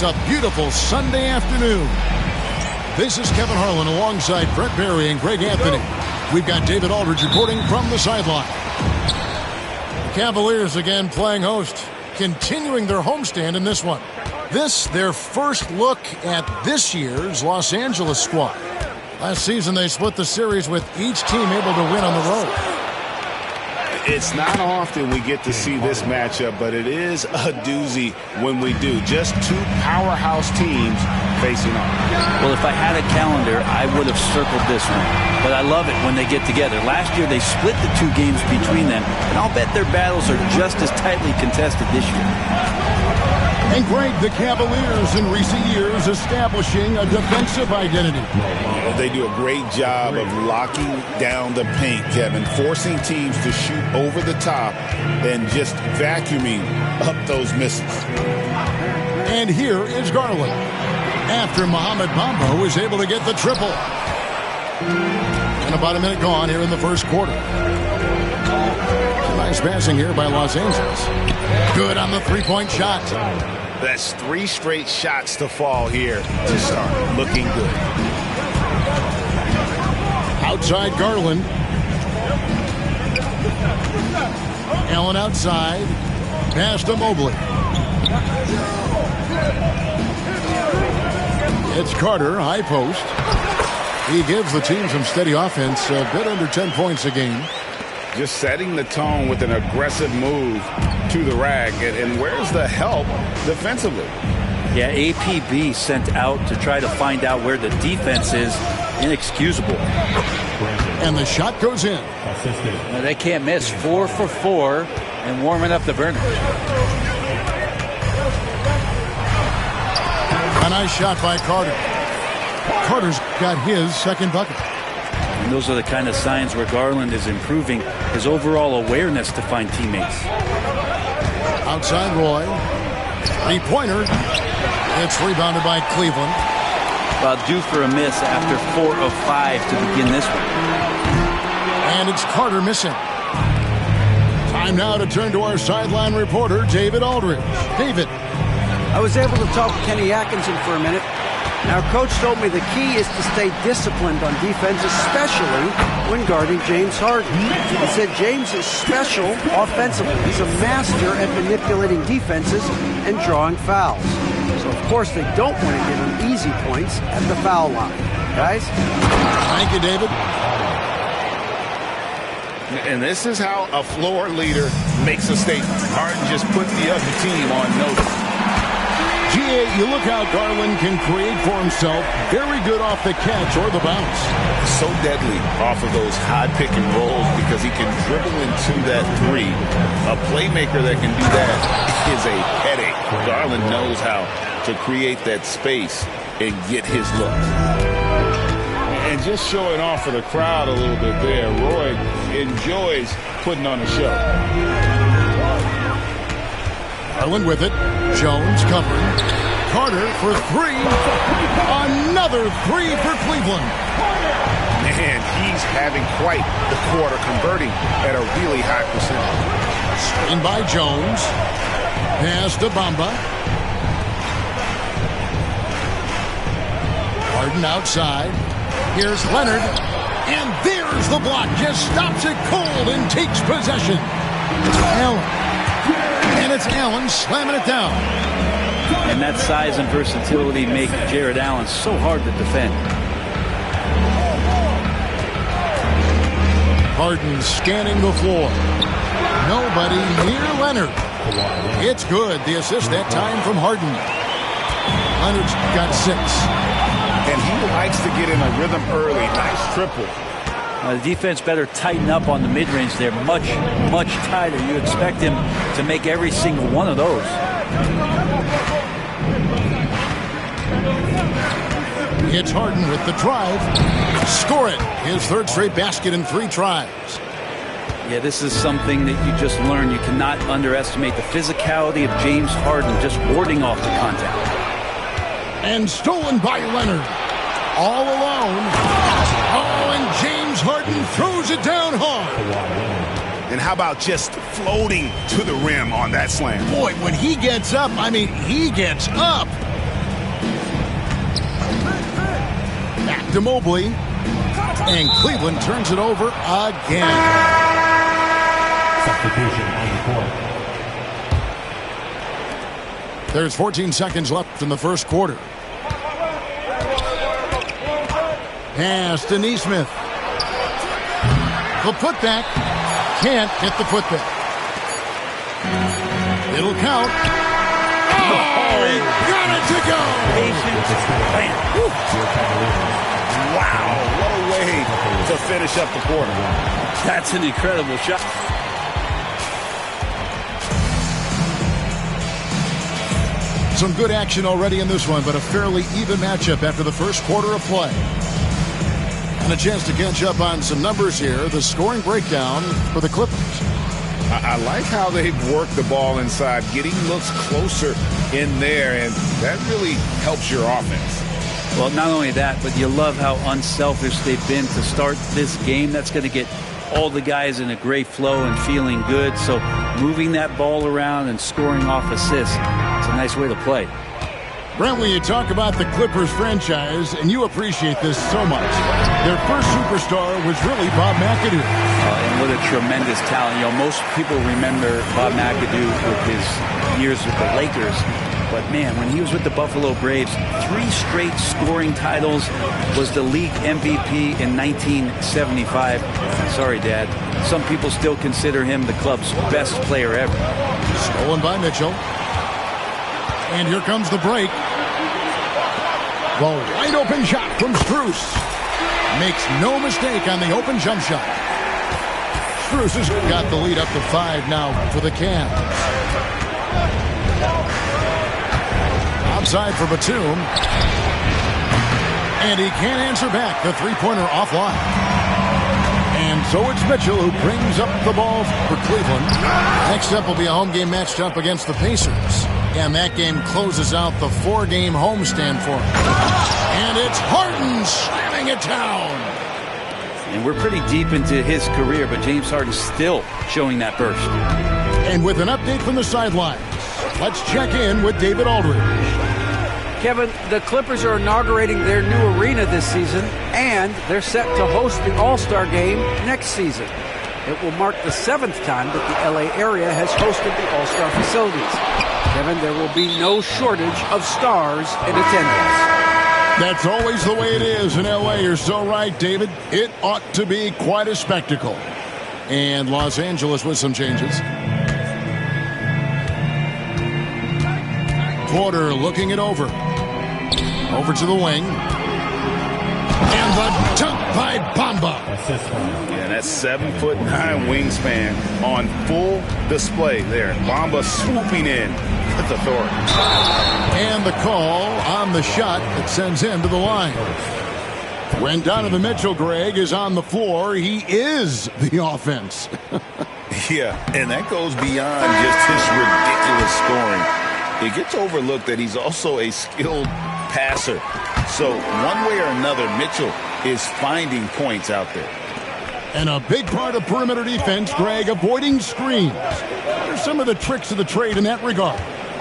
It's a beautiful Sunday afternoon. This is Kevin Harlan alongside Brett Barry and Greg Anthony. We've got David Aldridge reporting from the sideline. The Cavaliers again playing host, continuing their homestand in this one. This, their first look at this year's Los Angeles squad. Last season, they split the series with each team able to win on the road. It's not often we get to see this matchup, but it is a doozy when we do. Just two powerhouse teams facing off. Well, if I had a calendar, I would have circled this one. But I love it when they get together. Last year, they split the two games between them, and I'll bet their battles are just as tightly contested this year. And Greg, the Cavaliers in recent years establishing a defensive identity. They do a great job of locking down the paint, Kevin, forcing teams to shoot over the top and just vacuuming up those misses. And here is Garland. After Mohamed Bamba was able to get the triple. And about a minute gone here in the first quarter. Nice passing here by Los Angeles. Good on the three-point shot. That's 3 straight shots to fall here to start. Looking good. Outside Garland. Allen outside. Pass to Mobley. It's Carter, high post. He gives the team some steady offense, a bit under 10 points a game. Just setting the tone with an aggressive move to the rack. And where's the help defensively? Yeah, APB sent out to try to find out where the defense is. Inexcusable. And the shot goes in. Now, they can't miss. 4 for 4 and warming up the burner. A nice shot by Carter. Carter's got his second bucket. And those are the kind of signs where Garland is improving his overall awareness to find teammates. Outside Roy. Three-pointer. It's rebounded by Cleveland. About due for a miss after 4 of 5 to begin this one. And it's Carter missing. Time now to turn to our sideline reporter, David Aldridge. David. I was able to talk to Kenny Atkinson for a minute. Our coach told me the key is to stay disciplined on defense, especially when guarding James Harden. He said James is special offensively. He's a master at manipulating defenses and drawing fouls. So, of course, they don't want to give him easy points at the foul line. Guys? Thank you, David. And this is how a floor leader makes a statement. Harden just put the other team on notice. GA, you look how Garland can create for himself. Very good off the catch or the bounce. So deadly off of those high pick and rolls because he can dribble into that three. A playmaker that can do that is a headache. Garland knows how to create that space and get his look. And just showing off for the crowd a little bit there. Roy enjoys putting on a show. Garland with it. Jones covering. Carter for 3. Another 3 for Cleveland. Man, he's having quite the quarter, converting at a really high percentage. Screen by Jones. Pass to Bamba. Harden outside. Here's Leonard. And there's the block. Just stops it cold and takes possession. Allen. And it's Allen slamming it down. And that size and versatility make Jared Allen so hard to defend. Harden scanning the floor. Nobody near Leonard. It's good. The assist that time from Harden. Leonard's got 6. And he likes to get in a rhythm early. Nice triple. The defense better tighten up on the mid-range there. Much, much tighter. You expect him to make every single one of those. It's Harden with the drive. Score it. His 3rd straight basket in 3 tries. Yeah, this is something that you just learn. You cannot underestimate the physicality of James Harden just warding off the contact. And stolen by Leonard. All alone. Oh, and James Harden throws it down hard. And how about just floating to the rim on that slam? Boy, when he gets up, I mean, he gets up. Back to Mobley. And Cleveland turns it over again. Substitution on the court. There's 14 seconds left in the first quarter. Pass to Nesmith. The putback. Can't get the putback. It'll count. Oh, he got it to go. Wow, what a way to finish up the quarter. That's an incredible shot. Some good action already in this one, but a fairly even matchup after the first quarter of play. And a chance to catch up on some numbers here. The scoring breakdown for the Clippers. I like how they've worked the ball inside, getting looks closer in there, and that really helps your offense. Well, not only that, but you love how unselfish they've been to start this game. That's going to get all the guys in a great flow and feeling good. So moving that ball around and scoring off assists, it's a nice way to play. Brent, when you talk about the Clippers franchise, and you appreciate this so much, their first superstar was really Bob McAdoo. And what a tremendous talent. You know, most people remember Bob McAdoo with his years with the Lakers. But, man, when he was with the Buffalo Braves, 3 straight scoring titles, was the league MVP in 1975. Sorry, Dad. Some people still consider him the club's best player ever. Stolen by Mitchell. And here comes the break. The wide open shot from Strus. Makes no mistake on the open jump shot. Strus has got the lead up to 5 now for the Cavs. Outside for Batum. And he can't answer back. The three-pointer offline. And so it's Mitchell who brings up the ball for Cleveland. Next up will be a home game matched up against the Pacers. And that game closes out the 4-game homestand for him. And it's Harden slamming it down. And we're pretty deep into his career, but James Harden's still showing that burst. And with an update from the sidelines, let's check in with David Aldridge. Kevin, the Clippers are inaugurating their new arena this season, and they're set to host the All-Star Game next season. It will mark the 7th time that the LA area has hosted the All-Star facilities. Kevin, there will be no shortage of stars in attendance. That's always the way it is in LA. You're so right, David. It ought to be quite a spectacle. And Los Angeles with some changes. Porter looking it over. Over to the wing. And the dunk by Bamba. Yeah, that's 7'9" wingspan on full display there. Bamba swooping in with authority. And the call on the shot that sends him to the line. When Donovan Mitchell, Greg, is on the floor, he is the offense. Yeah, and that goes beyond just his ridiculous scoring. It gets overlooked that he's also a skilled passer. So one way or another, Mitchell is finding points out there. And a big part of perimeter defense, Greg, avoiding screens. What are some of the tricks of the trade in that regard?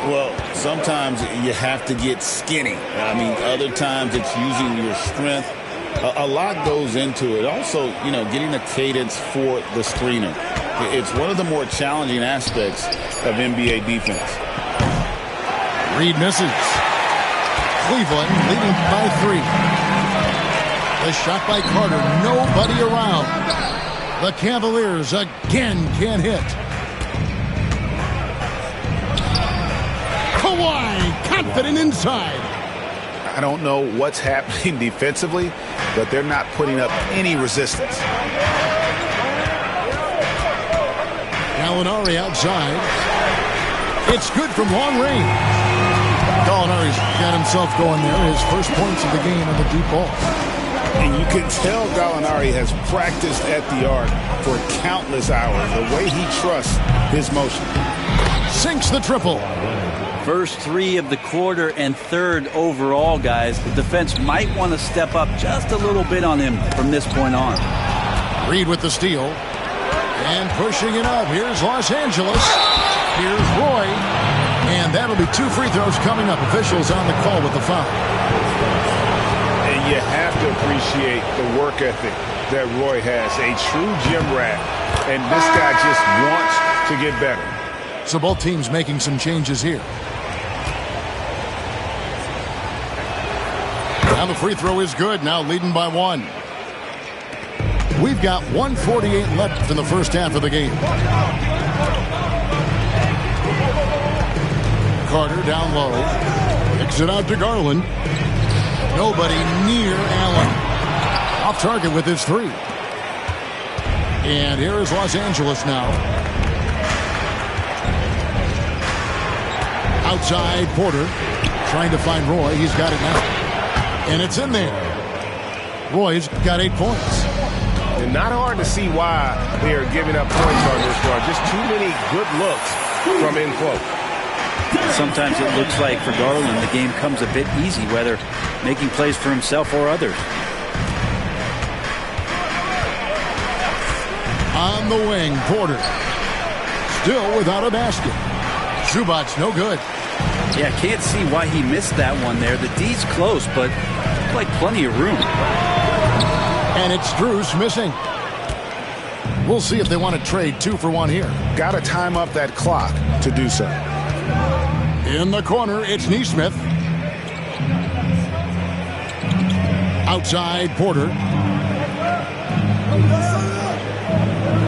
Well, sometimes you have to get skinny. I mean, other times it's using your strength. A lot goes into it. Also, you know, getting a cadence for the screener. It's one of the more challenging aspects of NBA defense. Reed misses. Cleveland leading by 3. The shot by Carter. Nobody around. The Cavaliers again can't hit. Kawhi confident inside. I don't know what's happening defensively, but they're not putting up any resistance. Gallinari outside. It's good from long range. Gallinari's got himself going there. His first points of the game on the deep ball. And you can tell Gallinari has practiced at the arc for countless hours. The way he trusts his motion. Sinks the triple. First 3 of the quarter and 3rd overall, guys. The defense might want to step up just a little bit on him from this point on. Reed with the steal. And pushing it up. Here's Los Angeles. Here's Roy. And that'll be 2 free throws coming up. Officials on the call with the foul. And you have to appreciate the work ethic that Roy has. A true gym rat, and this guy just wants to get better. So both teams making some changes here. Now the free throw is good, now leading by 1. We've got 1:48 left in the first half of the game. Carter down low. Kicks it out to Garland. Nobody near Allen. Off target with his 3. And here is Los Angeles now. Outside, Porter trying to find Roy. He's got it now. And it's in there. Roy's got 8 points. And not hard to see why they are giving up points on this run. Just too many good looks from in close. Sometimes it looks like for Garland the game comes a bit easy, whether making plays for himself or others. On the wing, Porter. Still without a basket. Zubac's no good. Yeah, can't see why he missed that one there. The D's close, but like plenty of room. And it's Strus missing. We'll see if they want to trade 2 for 1 here. Got to time up that clock to do so. In the corner, it's Nesmith. Outside, Porter.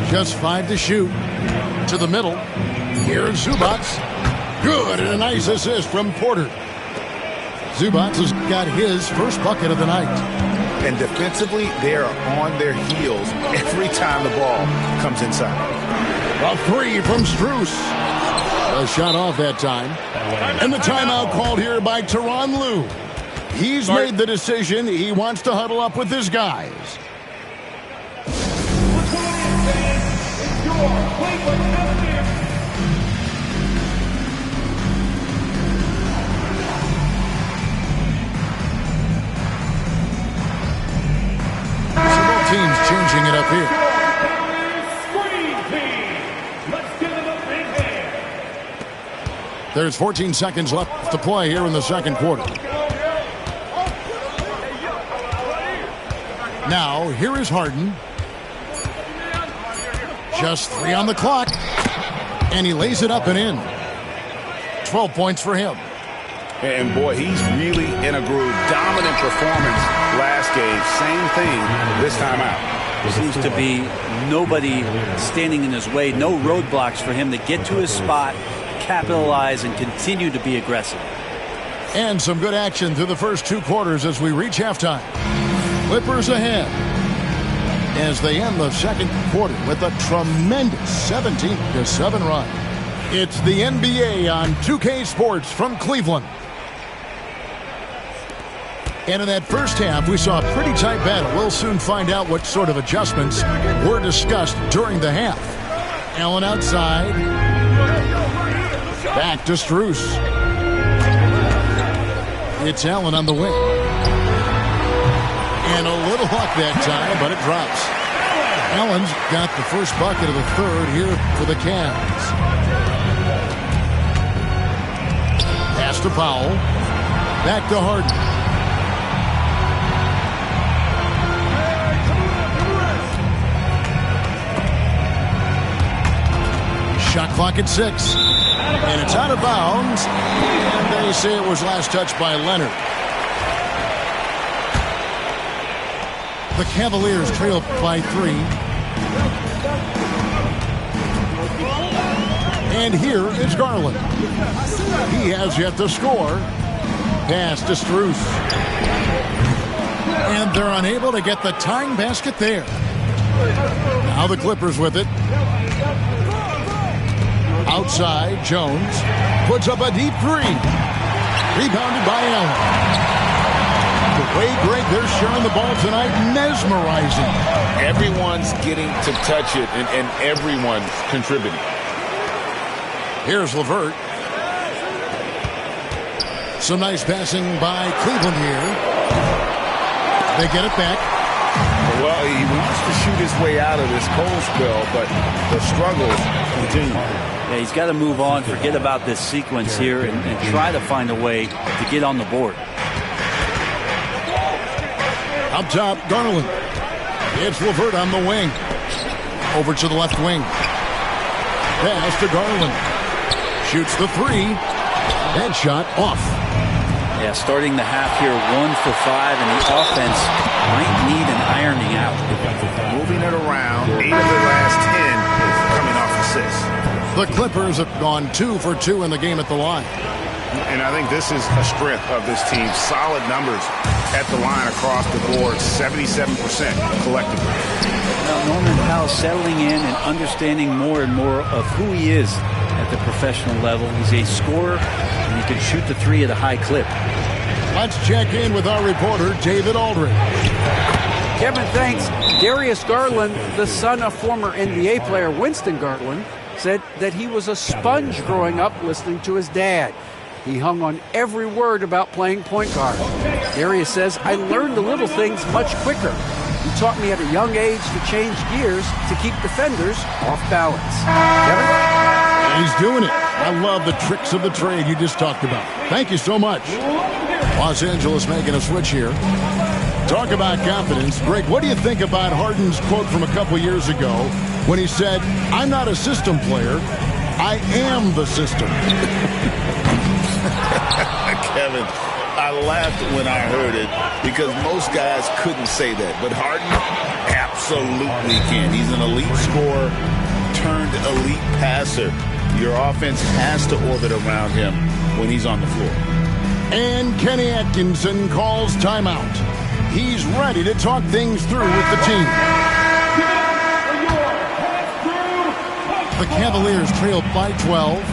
Just 5 to shoot. To the middle. Here's Zubac. Good, and a nice assist from Porter. Zubac has got his first bucket of the night. And defensively, they are on their heels every time the ball comes inside. A 3 from Strus. A shot off that time. And the timeout called here by Tyronn Lue. He's made the decision. He wants to huddle up with his guys. Teams changing it up here. There's 14 seconds left to play here in the second quarter. Now, here is Harden. Just 3 on the clock. And he lays it up and in. 12 points for him. And boy, he's really in a groove. Dominant performance last game. Same thing this time out. Seems to be nobody standing in his way. No roadblocks for him to get to his spot, capitalize, and continue to be aggressive. And some good action through the first 2 quarters as we reach halftime. Clippers ahead as they end the second quarter with a tremendous 17-7 run. It's the NBA on 2K Sports from Cleveland. And in that first half, we saw a pretty tight battle. We'll soon find out what sort of adjustments were discussed during the half. Allen outside. Back to Strus. It's Allen on the wing. And a little luck that time, but it drops. Allen's got the first bucket of the third here for the Cavs. Pass to Powell. Back to Harden. Shot clock at 6. And it's out of bounds. And they say it was last touched by Leonard. The Cavaliers trail by 3. And here is Garland. He has yet to score. Pass to Strus. And they're unable to get the tying basket there. Now the Clippers with it. Outside, Jones puts up a deep 3. Rebounded by Allen. The way, Greg, they're sharing the ball tonight, mesmerizing. Everyone's getting to touch it, and everyone's contributing. Here's LeVert. Some nice passing by Cleveland here. They get it back. Well, he wants to shoot his way out of this cold spell, but the struggles continue. Yeah, he's got to move on, forget about this sequence here, and try to find a way to get on the board. Up top, Garland. It's LeVert on the wing. Over to the left wing. Pass to Garland. Shoots the three. And shot off. Yeah, starting the half here 1 for 5, and the offense might need an ironing out. Moving it around. 8 of their last 10 coming off assists. The Clippers have gone 2 for 2 in the game at the line. And I think this is a strength of this team. Solid numbers at the line across the board. 77% collectively. Now, Norman Powell settling in and understanding more and more of who he is at the professional level. He's a scorer, and he can shoot the three at a high clip. Let's check in with our reporter, David Aldridge. Kevin, thanks. Darius Garland, the son of former NBA player Winston Garland, said that he was a sponge growing up listening to his dad. He hung on every word about playing point guard. Darius says, I learned the little things much quicker. He taught me at a young age to change gears to keep defenders off balance. Kevin? He's doing it. I love the tricks of the trade you just talked about. Thank you so much. Los Angeles making a switch here. Talk about confidence. Greg, what do you think about Harden's quote from a couple years ago when he said, I'm not a system player, I am the system? Kevin, I laughed when I heard it because most guys couldn't say that. But Harden absolutely can. He's an elite scorer turned elite passer. Your offense has to orbit around him when he's on the floor. And Kenny Atkinson calls timeout. He's ready to talk things through with the team. The Cavaliers trail by 12.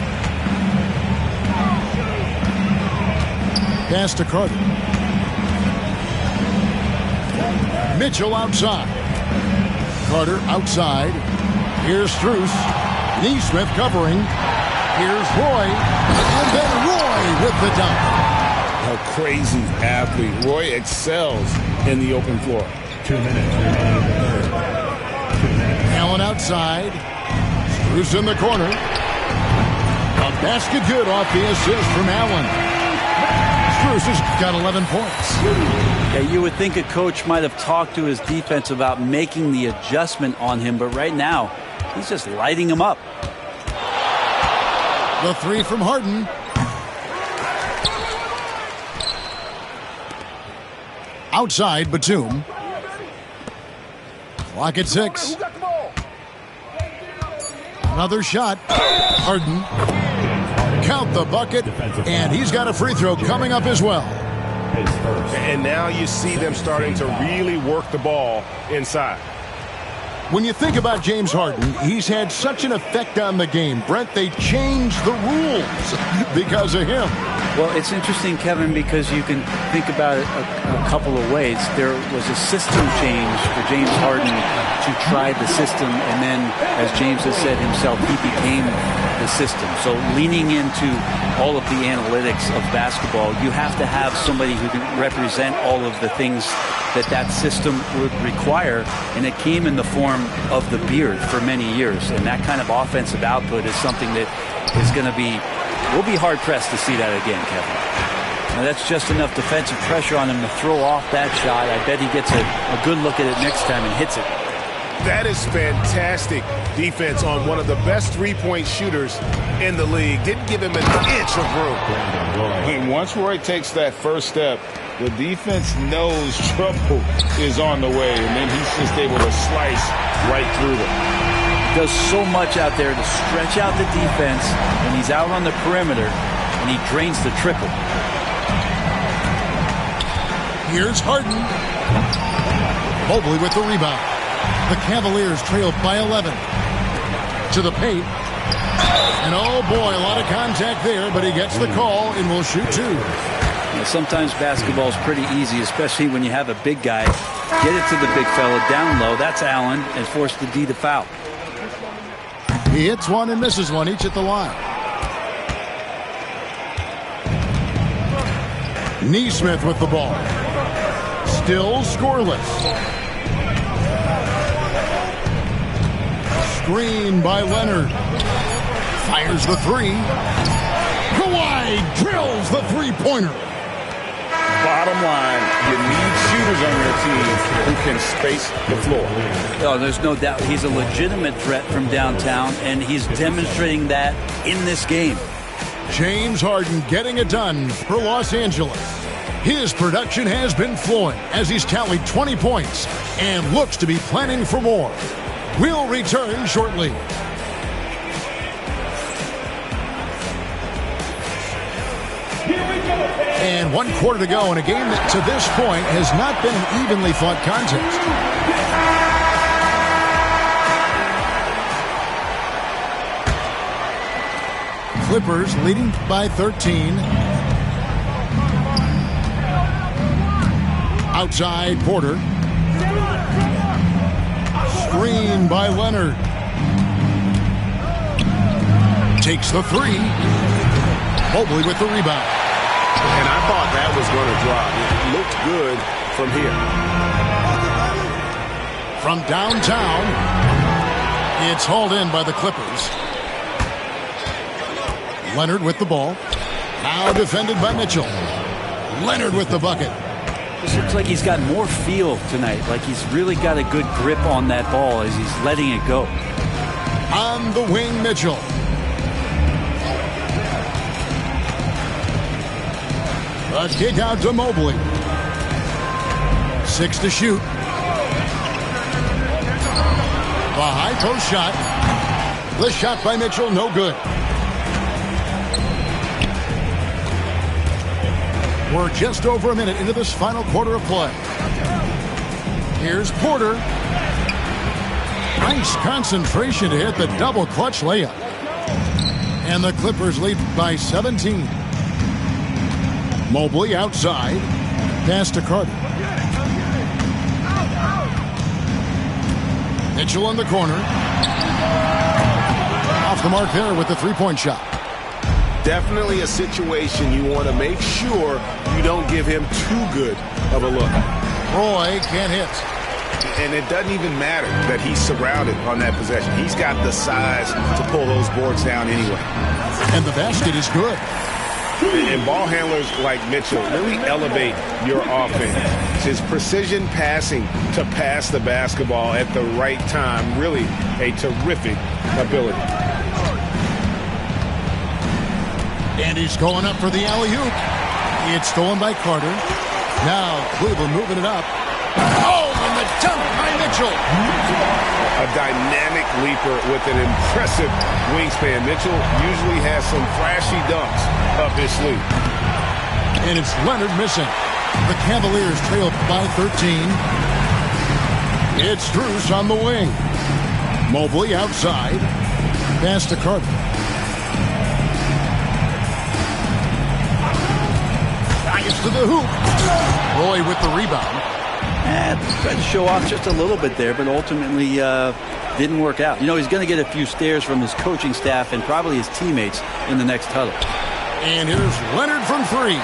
Pass to Carter. Mitchell outside. Carter outside. Here's Strus. Neesmith covering. Here's Roy. And then Roy with the dunk. A crazy athlete. Roy excels in the open floor. 2 minutes remaining. Allen outside. Strus in the corner. A basket good off the assist from Allen. Strus has got 11 points. Yeah, you would think a coach might have talked to his defense about making the adjustment on him, but right now, he's just lighting him up. The three from Harden. Outside, Batum. Clock at 6. Another shot. Harden. Count the bucket, and he's got a free throw coming up as well. And now you see them starting to really work the ball inside. When you think about James Harden, he's had such an effect on the game. Brent, they changed the rules because of him. Well, it's interesting, Kevin, because you can think about it a couple of ways. There was a system change for James Harden to try the system, and then, as James has said himself, he became the system. So leaning into all of the analytics of basketball, you have to have somebody who can represent all of the things that system would require, and it came in the form of the beard for many years. And that kind of offensive output is something that is going to be, we'll be hard-pressed to see that again, Kevin. Now, that's just enough defensive pressure on him to throw off that shot. I bet he gets a good look at it next time and hits it. That is fantastic defense on one of the best three-point shooters in the league. Didn't give him an inch of room. And once Roy takes that first step, the defense knows trouble is on the way, and then he's just able to slice right through them. He does so much out there to stretch out the defense, and he's out on the perimeter, and he drains the triple. Here's Harden. Mobley with the rebound. The Cavaliers trail by 11. To the paint. And oh boy, a lot of contact there, but he gets the call and will shoot two. You know, sometimes basketball is pretty easy, especially when you have a big guy. Get it to the big fella down low. That's Allen, and force the D to foul. He hits one and misses one, each at the line. Neesmith with the ball. Still scoreless. Screen by Leonard. Fires the three. Kawhi drills the three-pointer. Bottom line, you need shooters on your team who can space the floor. Oh, there's no doubt he's a legitimate threat from downtown, and he's demonstrating that in this game. James Harden getting it done for Los Angeles. His production has been flowing as he's tallied 20 points and looks to be planning for more. We'll return shortly. And 1 quarter to go in a game that to this point has not been an evenly fought contest. Clippers leading by 13. Outside Porter. Screen by Leonard. Takes the three. Mobley with the rebound. And I thought that was going to drop. It looked good from here. From downtown, it's hauled in by the Clippers. Leonard with the ball. Now defended by Mitchell. Leonard with the bucket. This looks like he's got more feel tonight. Like he's really got a good grip on that ball as he's letting it go. On the wing, Mitchell. A kick out to Mobley. 6 to shoot. The high post shot. The shot by Mitchell, no good. We're just over a minute into this final quarter of play. Here's Porter. Nice concentration to hit the double clutch layup. And the Clippers lead by 17. Mobley outside. Pass to Carter. Mitchell in the corner. Off the mark there with the three-point shot. Definitely a situation you want to make sure you don't give him too good of a look. Roy can't hit. And it doesn't even matter that he's surrounded on that possession. He's got the size to pull those boards down anyway. And the basket is good. And ball handlers like Mitchell really elevate your offense. His precision passing to pass the basketball at the right time, really a terrific ability. And he's going up for the alley-oop. It's stolen by Carter. Now Cleveland moving it up. Oh, and the dunk by Mitchell. A dynamic leaper with an impressive wingspan. Mitchell usually has some flashy dunks up his sleeve. And it's Leonard missing. The Cavaliers trail by 13. It's Strus on the wing. Mobley outside. Pass to Carter. To the hoop. Roy with the rebound. Tried to show off just a little bit there, but ultimately didn't work out. You know, he's going to get a few stares from his coaching staff and probably his teammates in the next huddle. And here's Leonard from three.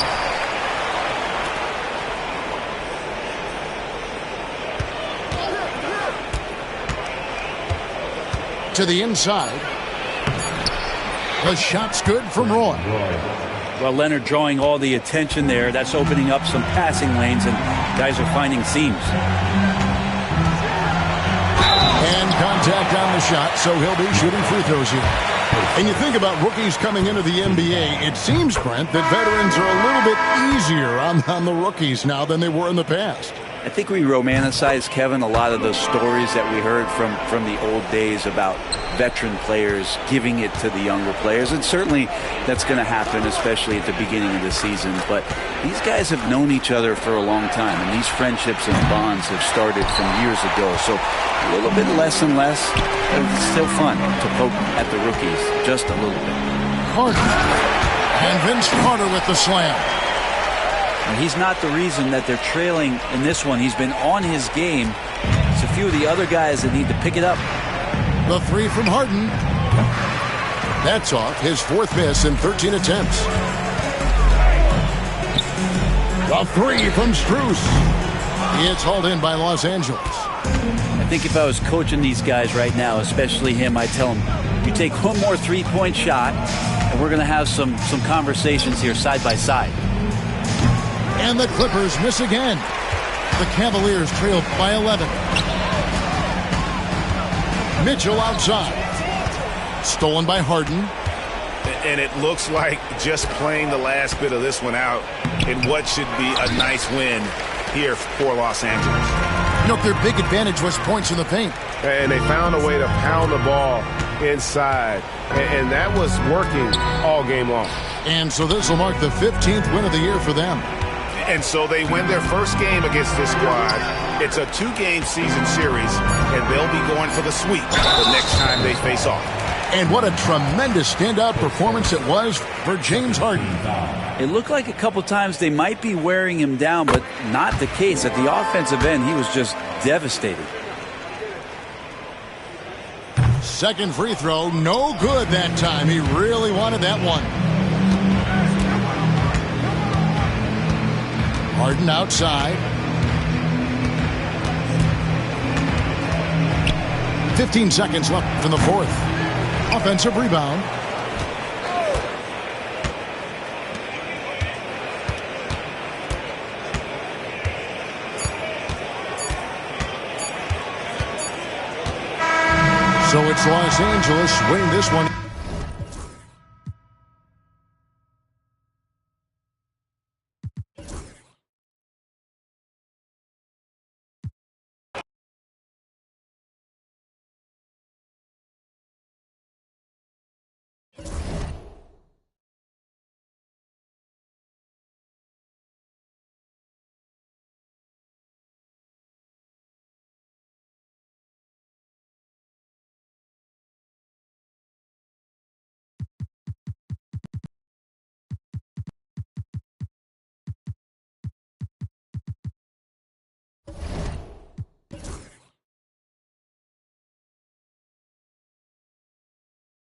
To the inside. The shot's good from Roy. Well, Leonard drawing all the attention there. That's opening up some passing lanes, and guys are finding seams. And contact on the shot, so he'll be shooting free throws here. And you think about rookies coming into the NBA, it seems, Brent, that veterans are a little bit easier on the rookies now than they were in the past. I think we romanticize, Kevin, a lot of those stories that we heard from the old days about veteran players giving it to the younger players. And certainly that's going to happen, especially at the beginning of the season. But these guys have known each other for a long time, and these friendships and bonds have started from years ago. So a little bit less and less, but it's still fun to poke at the rookies, just a little bit. Carter. And Vince Carter with the slam. And he's not the reason that they're trailing in this one. He's been on his game. It's a few of the other guys that need to pick it up. The three from Harden. That's off. His fourth miss in 13 attempts. The three from Strus. It's hauled in by Los Angeles. I think if I was coaching these guys right now, especially him, I'd tell him, you take one more three-point shot, and we're going to have some conversations here side by side. And the Clippers miss again. The Cavaliers trail by 11. Mitchell outside. Stolen by Harden. And it looks like just playing the last bit of this one out in what should be a nice win here for Los Angeles. You know, their big advantage was points in the paint. And they found a way to pound the ball inside. And that was working all game long. And so this will mark the 15th win of the year for them. And so they win their first game against this squad. It's a 2-game season series, and they'll be going for the sweep the next time they face off. And what a tremendous standout performance it was for James Harden. It looked like a couple times they might be wearing him down, but not the case. At the offensive end, he was just devastated. Second free throw, no good that time. He really wanted that one. Harden outside. 15 seconds left in the fourth. Offensive rebound. So it's Los Angeles winning this one.